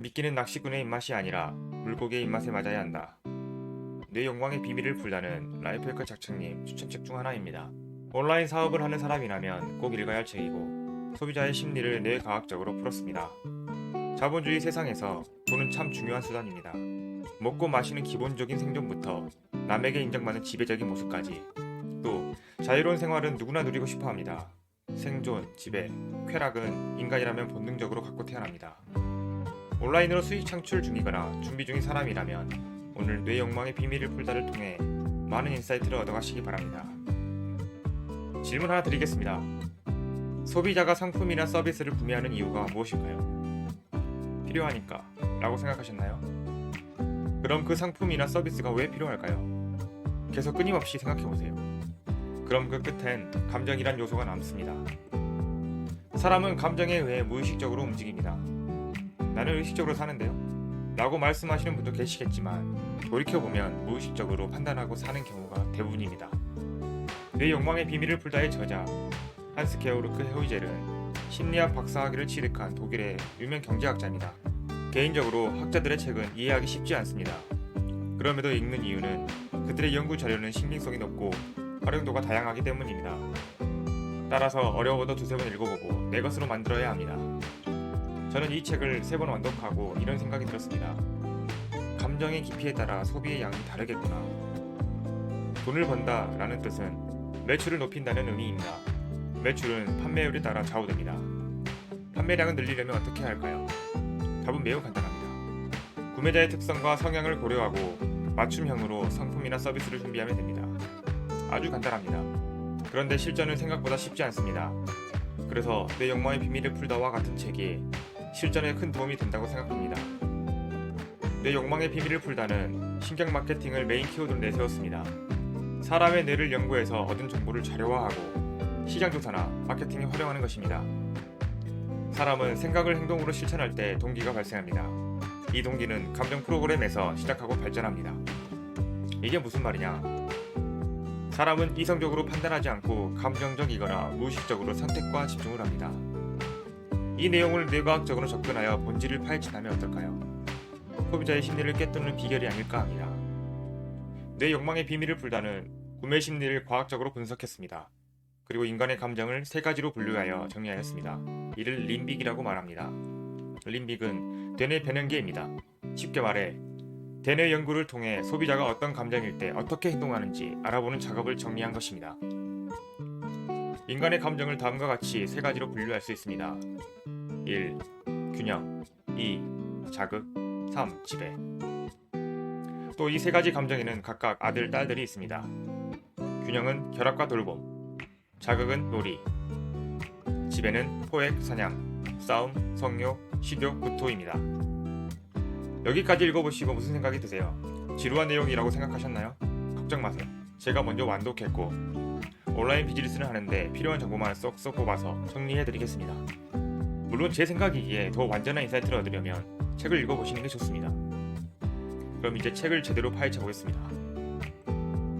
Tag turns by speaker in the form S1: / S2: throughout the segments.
S1: 미끼는 낚시꾼의 입맛이 아니라 물고기의 입맛에 맞아야 한다. 뇌 영광의 비밀을 풀다는 라이프해커 작가님 추천책 중 하나입니다. 온라인 사업을 하는 사람이라면 꼭 읽어야 할 책이고 소비자의 심리를 뇌과학적으로 풀었습니다. 자본주의 세상에서 돈은 참 중요한 수단입니다. 먹고 마시는 기본적인 생존부터 남에게 인정받는 지배적인 모습까지 또 자유로운 생활은 누구나 누리고 싶어 합니다. 생존, 지배, 쾌락은 인간이라면 본능적으로 갖고 태어납니다. 온라인으로 수익 창출 중이거나 준비 중인 사람이라면 오늘 뇌 욕망의 비밀을 풀다를 통해 많은 인사이트를 얻어가시기 바랍니다. 질문 하나 드리겠습니다. 소비자가 상품이나 서비스를 구매하는 이유가 무엇일까요? 필요하니까 라고 생각하셨나요? 그럼 그 상품이나 서비스가 왜 필요할까요? 계속 끊임없이 생각해보세요. 그럼 그 끝엔 감정이란 요소가 남습니다. 사람은 감정에 의해 무의식적으로 움직입니다. 나는 의식적으로 사는데요? 라고 말씀하시는 분도 계시겠지만 돌이켜보면 무의식적으로 판단하고 사는 경우가 대부분입니다. 뇌 욕망의 비밀을 풀다의 저자 한스 게오르크 헤우이젤은 심리학 박사학위를 취득한 독일의 유명 경제학자입니다. 개인적으로 학자들의 책은 이해하기 쉽지 않습니다. 그럼에도 읽는 이유는 그들의 연구 자료는 신빙성이 높고 활용도가 다양하기 때문입니다. 따라서 어려워도 두세 번 읽어보고 내 것으로 만들어야 합니다. 저는 이 책을 3번 완독하고 이런 생각이 들었습니다. 감정의 깊이에 따라 소비의 양이 다르겠구나. 돈을 번다 라는 뜻은 매출을 높인다는 의미입니다. 매출은 판매율에 따라 좌우됩니다. 판매량을 늘리려면 어떻게 할까요? 답은 매우 간단합니다. 구매자의 특성과 성향을 고려하고 맞춤형으로 상품이나 서비스를 준비하면 됩니다. 아주 간단합니다. 그런데 실전은 생각보다 쉽지 않습니다. 그래서 뇌 욕망의 비밀을 풀다와 같은 책이 실전에 큰 도움이 된다고 생각합니다. 뇌 욕망의 비밀을 풀다는 신경 마케팅을 메인 키워드로 내세웠습니다. 사람의 뇌를 연구해서 얻은 정보를 자료화하고 시장 조사나 마케팅에 활용하는 것입니다. 사람은 생각을 행동으로 실천할 때 동기가 발생합니다. 이 동기는 감정 프로그램에서 시작하고 발전합니다. 이게 무슨 말이냐? 사람은 이성적으로 판단하지 않고 감정적이거나 무의식적으로 선택과 집중을 합니다. 이 내용을 뇌과학적으로 접근하여 본질을 파헤친다면 어떨까요? 소비자의 심리를 꿰뚫는 비결이 아닐까 합니다. 뇌 욕망의 비밀을 풀다는 구매 심리를 과학적으로 분석했습니다. 그리고 인간의 감정을 3가지로 분류하여 정리하였습니다. 이를 림빅이라고 말합니다. 림빅은 대뇌 변형계입니다. 쉽게 말해 대뇌 연구를 통해 소비자가 어떤 감정일 때 어떻게 행동하는지 알아보는 작업을 정리한 것입니다. 인간의 감정을 다음과 같이 3가지로 분류할 수 있습니다. 1. 균형 2. 자극 3. 지배. 또 이 3가지 감정에는 각각 아들, 딸들이 있습니다. 균형은 결합과 돌봄, 자극은 놀이, 지배는 포획, 사냥, 싸움, 성욕, 식욕, 구토입니다. 여기까지 읽어보시고 무슨 생각이 드세요? 지루한 내용이라고 생각하셨나요? 걱정 마세요. 제가 먼저 완독했고 온라인 비즈니스를 하는데 필요한 정보만 쏙쏙 뽑아서 정리해드리겠습니다. 물론 제 생각이기에 더 완전한 인사이트를 얻으려면 책을 읽어보시는 게 좋습니다. 그럼 이제 책을 제대로 파헤쳐 보겠습니다.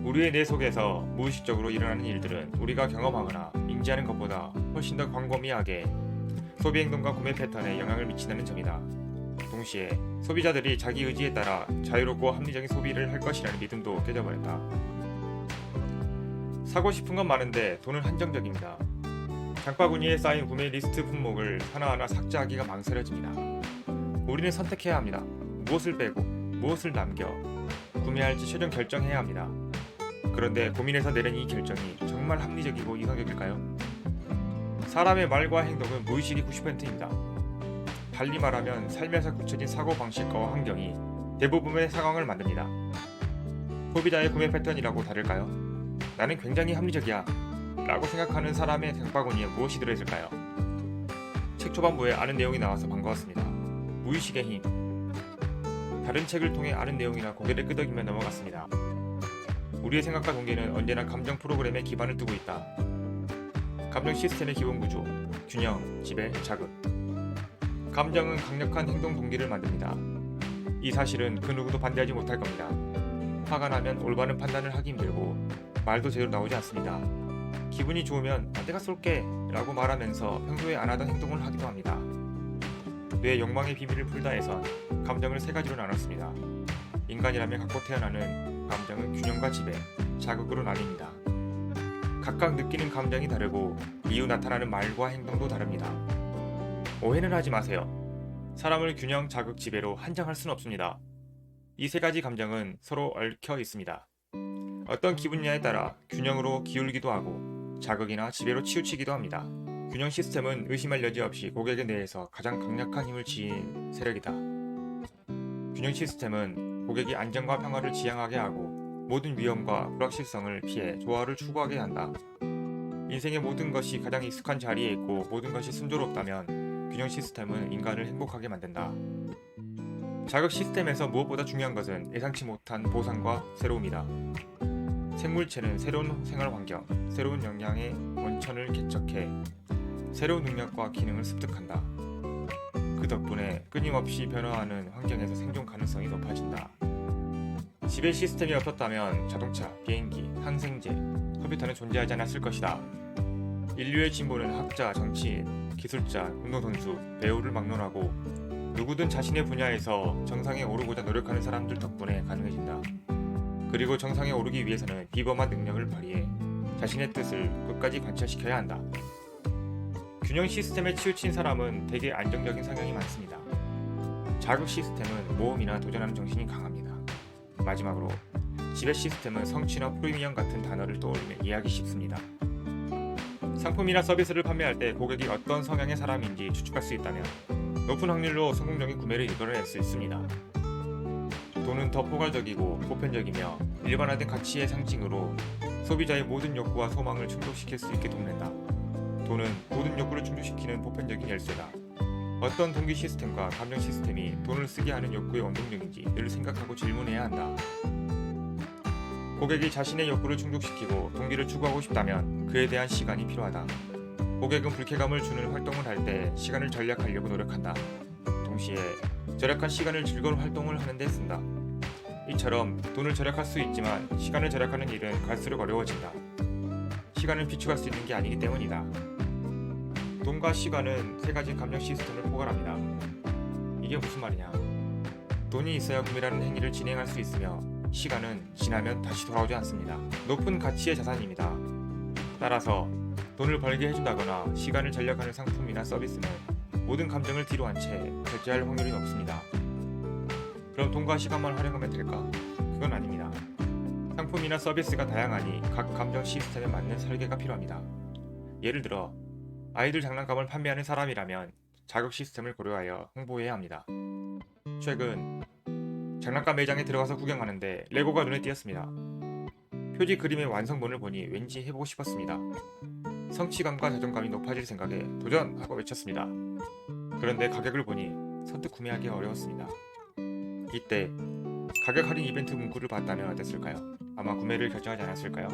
S1: 우리의 뇌 속에서 무의식적으로 일어나는 일들은 우리가 경험하거나 인지하는 것보다 훨씬 더 광범위하게 소비 행동과 구매 패턴에 영향을 미친다는 점이다. 동시에 소비자들이 자기 의지에 따라 자유롭고 합리적인 소비를 할 것이라는 믿음도 깨져버렸다. 사고 싶은 건 많은데 돈은 한정적입니다. 장바구니에 쌓인 구매 리스트 품목을 하나하나 삭제하기가 망설여집니다. 우리는 선택해야 합니다. 무엇을 빼고 무엇을 남겨 구매할지 최종 결정해야 합니다. 그런데 고민해서 내린 이 결정이 정말 합리적이고 이성적일까요? 사람의 말과 행동은 무의식이 90%입니다. 달리 말하면 삶에서 굳혀진 사고방식과 환경이 대부분의 상황을 만듭니다. 소비자의 구매 패턴이라고 다를까요? 나는 굉장히 합리적이야 라고 생각하는 사람의 장바구니에 무엇이 들어있을까요? 책 초반부에 아는 내용이 나와서 반가웠습니다. 무의식의 힘. 다른 책을 통해 아는 내용이나 고개를 끄덕이며 넘어갔습니다. 우리의 생각과 동기는 언제나 감정 프로그램에 기반을 두고 있다. 감정 시스템의 기본 구조, 균형, 지배, 자극. 감정은 강력한 행동 동기를 만듭니다. 이 사실은 그 누구도 반대하지 못할 겁니다. 화가 나면 올바른 판단을 하기 힘들고 말도 제대로 나오지 않습니다. 기분이 좋으면 내가 쏠게 라고 말하면서 평소에 안 하던 행동을 하기도 합니다. 뇌의 욕망의 비밀을 풀다에선 감정을 세 가지로 나눴습니다. 인간이라면 갖고 태어나는 감정은 균형과 지배, 자극으로 나뉩니다. 각각 느끼는 감정이 다르고 이후 나타나는 말과 행동도 다릅니다. 오해는 하지 마세요. 사람을 균형, 자극, 지배로 한정할 수는 없습니다. 이 세 가지 감정은 서로 얽혀 있습니다. 어떤 기분냐에 따라 균형으로 기울기도 하고 자극이나 지배로 치우치기도 합니다. 균형 시스템은 의심할 여지 없이 고객의 뇌에서 가장 강력한 힘을 지닌 세력이다. 균형 시스템은 고객이 안정과 평화를 지향하게 하고 모든 위험과 불확실성을 피해 조화를 추구하게 한다. 인생의 모든 것이 가장 익숙한 자리에 있고 모든 것이 순조롭다면 균형 시스템은 인간을 행복하게 만든다. 자극 시스템에서 무엇보다 중요한 것은 예상치 못한 보상과 새로움이다. 생물체는 새로운 생활 환경, 새로운 영양의 원천을 개척해 새로운 능력과 기능을 습득한다. 그 덕분에 끊임없이 변화하는 환경에서 생존 가능성이 높아진다. 지배 시스템이 없었다면 자동차, 비행기, 항생제, 컴퓨터는 존재하지 않았을 것이다. 인류의 진보는 학자, 정치인, 기술자, 운동선수, 배우를 막론하고 누구든 자신의 분야에서 정상에 오르고자 노력하는 사람들 덕분에 가능해진다. 그리고 정상에 오르기 위해서는 비범한 능력을 발휘해 자신의 뜻을 끝까지 관철시켜야 한다. 균형 시스템에 치우친 사람은 대개 안정적인 성향이 많습니다. 자극 시스템은 모험이나 도전하는 정신이 강합니다. 마지막으로 지배 시스템은 성취나 프리미엄 같은 단어를 떠올리며 이해하기 쉽습니다. 상품이나 서비스를 판매할 때 고객이 어떤 성향의 사람인지 추측할 수 있다면 높은 확률로 성공적인 구매를 이끌어낼 수 있습니다. 돈은 더 포괄적이고 보편적이며 일반화된 가치의 상징으로 소비자의 모든 욕구와 소망을 충족시킬 수 있게 돕는다. 돈은 모든 욕구를 충족시키는 보편적인 열쇠다. 어떤 동기 시스템과 감정 시스템이 돈을 쓰게 하는 욕구의 원동력인지 늘 생각하고 질문해야 한다. 고객이 자신의 욕구를 충족시키고 동기를 추구하고 싶다면 그에 대한 시간이 필요하다. 고객은 불쾌감을 주는 활동을 할 때 시간을 절약하려고 노력한다. 동시에 절약한 시간을 즐거운 활동을 하는 데 쓴다. 이처럼 돈을 절약할 수 있지만 시간을 절약하는 일은 갈수록 어려워진다. 시간을 비축할 수 있는 게 아니기 때문이다. 돈과 시간은 세 가지 감정 시스템을 포괄합니다. 이게 무슨 말이냐? 돈이 있어야 구매라는 행위를 진행할 수 있으며 시간은 지나면 다시 돌아오지 않습니다. 높은 가치의 자산입니다. 따라서 돈을 벌게 해준다거나 시간을 절약하는 상품이나 서비스는 모든 감정을 뒤로 한 채 결제할 확률이 높습니다. 그럼 돈과 시간만 활용하면 될까? 그건 아닙니다. 상품이나 서비스가 다양하니 각 감정 시스템에 맞는 설계가 필요합니다. 예를 들어 아이들 장난감을 판매하는 사람이라면 자극 시스템을 고려하여 홍보해야 합니다. 최근 장난감 매장에 들어가서 구경하는데 레고가 눈에 띄었습니다. 표지 그림의 완성본을 보니 왠지 해보고 싶었습니다. 성취감과 자존감이 높아질 생각에 도전하고 외쳤습니다. 그런데 가격을 보니 선뜻 구매하기 어려웠습니다. 이때 가격 할인 이벤트 문구를 봤다면 어땠을까요? 아마 구매를 결정하지 않았을까요?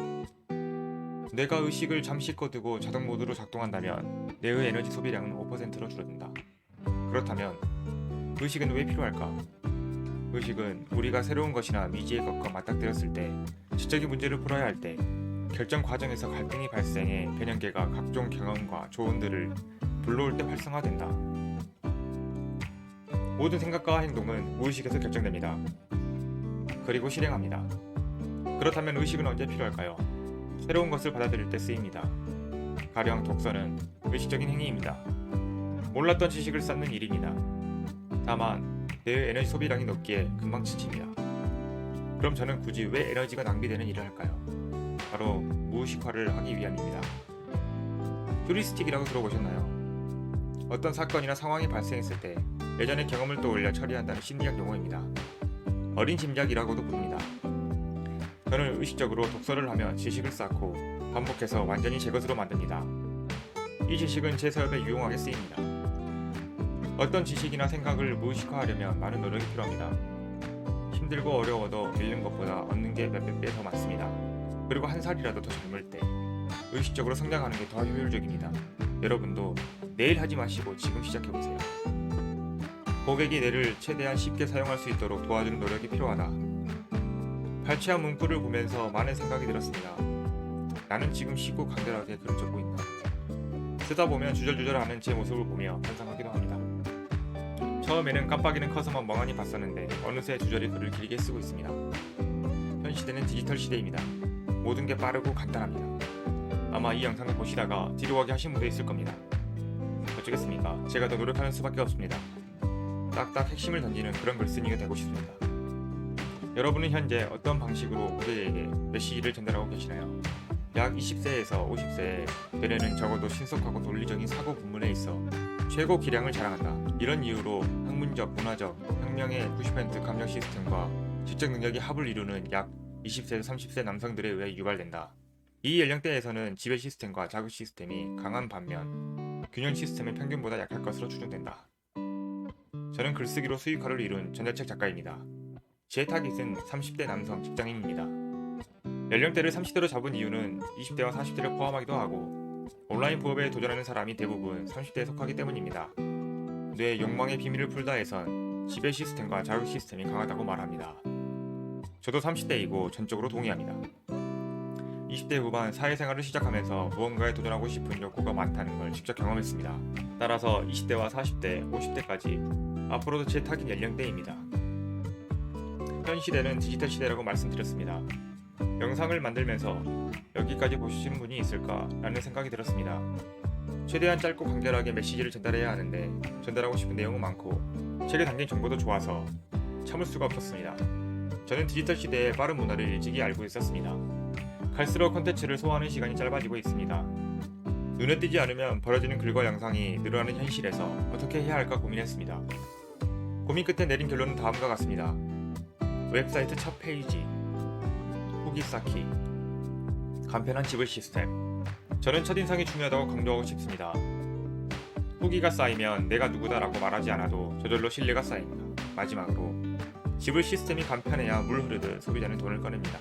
S1: 내가 의식을 잠시 꺼두고 자동 모드로 작동한다면 내의 에너지 소비량은 5%로 줄어든다. 그렇다면 의식은 왜 필요할까? 의식은 우리가 새로운 것이나 미지의 것과 맞닥뜨렸을 때, 지적인 문제를 풀어야 할 때, 결정 과정에서 갈등이 발생해 변형계가 각종 경험과 조언들을 불러올 때 활성화된다. 모든 생각과 행동은 무의식에서 결정됩니다. 그리고 실행합니다. 그렇다면 의식은 언제 필요할까요? 새로운 것을 받아들일 때 쓰입니다. 가령 독서는 의식적인 행위입니다. 몰랐던 지식을 쌓는 일입니다. 다만 내 에너지 소비량이 높기에 금방 지칩니다. 그럼 저는 굳이 왜 에너지가 낭비되는 일을 할까요? 바로 무의식화를 하기 위함입니다. 휴리스틱이라고 들어보셨나요? 어떤 사건이나 상황이 발생했을 때 예전의 경험을 떠올려 처리한다는 심리학 용어입니다. 어린 짐작이라고도 부릅니다. 저는 의식적으로 독서를 하며 지식을 쌓고 반복해서 완전히 제 것으로 만듭니다. 이 지식은 제 사업에 유용하게 쓰입니다. 어떤 지식이나 생각을 무의식화하려면 많은 노력이 필요합니다. 힘들고 어려워도 잃는 것보다 얻는 게 몇백 배 더 많습니다. 그리고 한 살이라도 더 젊을 때 의식적으로 성장하는 게 더 효율적입니다. 여러분도 내일 하지 마시고 지금 시작해보세요. 고객이 뇌를 최대한 쉽게 사용할 수 있도록 도와주는 노력이 필요하다. 발췌한 문구를 보면서 많은 생각이 들었습니다. 나는 지금 쉽고 간결하게 글을 적고 있나. 쓰다 보면 주절주절하는 제 모습을 보며 반성하기도 합니다. 처음에는 깜빡이는 커서만 멍하니 봤었는데 어느새 주저리 글을 길게 쓰고 있습니다. 현 시대는 디지털 시대입니다. 모든 게 빠르고 간단합니다. 아마 이 영상을 보시다가 뒤로 가게 하신 분도 있을 겁니다. 어쩌겠습니까? 제가 더 노력하는 수밖에 없습니다. 딱딱 핵심을 던지는 그런 글쓴이가 되고 싶습니다. 여러분은 현재 어떤 방식으로 고객에게 메시지를 전달하고 계시나요? 약 20세에서 50세에 되려는 적어도 신속하고 논리적인 사고 구문에 있어 최고 기량을 자랑한다. 이런 이유로 학문적, 문화적, 혁명의 90% 감정 시스템과 지적 능력이 합을 이루는 약 20세에서 30세 남성들에 의해 유발된다. 이 연령대에서는 지배 시스템과 자극 시스템이 강한 반면 균형 시스템은 평균보다 약할 것으로 추정된다. 저는 글쓰기로 수익화를 이룬 전자책 작가입니다. 제 타깃은 30대 남성 직장인입니다. 연령대를 30대로 잡은 이유는 20대와 40대를 포함하기도 하고 온라인 부업에 도전하는 사람이 대부분 30대에 속하기 때문입니다. 뇌 욕망의 비밀을 풀다에선 지배 시스템과 자극 시스템이 강하다고 말합니다. 저도 30대이고 전적으로 동의합니다. 20대 후반 사회생활을 시작하면서 무언가에 도전하고 싶은 욕구가 많다는 걸 직접 경험했습니다. 따라서 20대와 40대, 50대까지 앞으로도 제 타깃 연령대입니다. 현 시대는 디지털 시대라고 말씀드렸습니다. 영상을 만들면서 여기까지 보신 분이 있을까 라는 생각이 들었습니다. 최대한 짧고 간결하게 메시지를 전달해야 하는데 전달하고 싶은 내용은 많고 책에 담긴 정보도 좋아서 참을 수가 없었습니다. 저는 디지털 시대의 빠른 문화를 일찍이 알고 있었습니다. 갈수록 콘텐츠를 소화하는 시간이 짧아지고 있습니다. 눈에 띄지 않으면 벌어지는 글과 영상이 늘어나는 현실에서 어떻게 해야 할까 고민했습니다. 고민 끝에 내린 결론은 다음과 같습니다. 웹사이트 첫 페이지, 후기 쌓기, 간편한 지불 시스템. 저는 첫인상이 중요하다고 강조하고 싶습니다. 후기가 쌓이면 내가 누구다라고 말하지 않아도 저절로 신뢰가 쌓입니다. 마지막으로 지불 시스템이 간편해야 물 흐르듯 소비자는 돈을 꺼냅니다.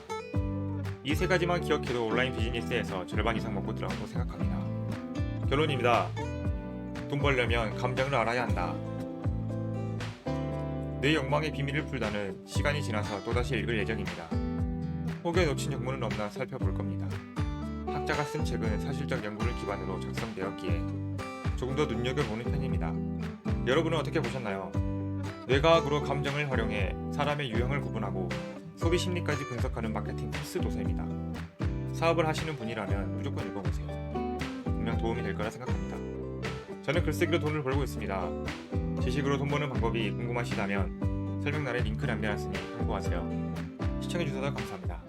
S1: 이 세 가지만 기억해도 온라인 비즈니스에서 절반 이상 먹고 들어간다고 생각합니다. 결론입니다. 돈 벌려면 감정을 알아야 한다. 뇌 욕망의 비밀을 풀다는 시간이 지나서 또다시 읽을 예정입니다. 혹여 놓친 정보는 없나 살펴볼 겁니다. 학자가 쓴 책은 사실적 연구를 기반으로 작성되었기에 조금 더 눈여겨보는 편입니다. 여러분은 어떻게 보셨나요? 뇌과학으로 감정을 활용해 사람의 유형을 구분하고 소비 심리까지 분석하는 마케팅 필수 도서입니다. 사업을 하시는 분이라면 무조건 읽어보세요. 분명 도움이 될 거라 생각합니다. 저는 글쓰기로 돈을 벌고 있습니다. 지식으로 돈 버는 방법이 궁금하시다면 설명란에 링크 남겨놨으니 참고하세요. 시청해주셔서 감사합니다.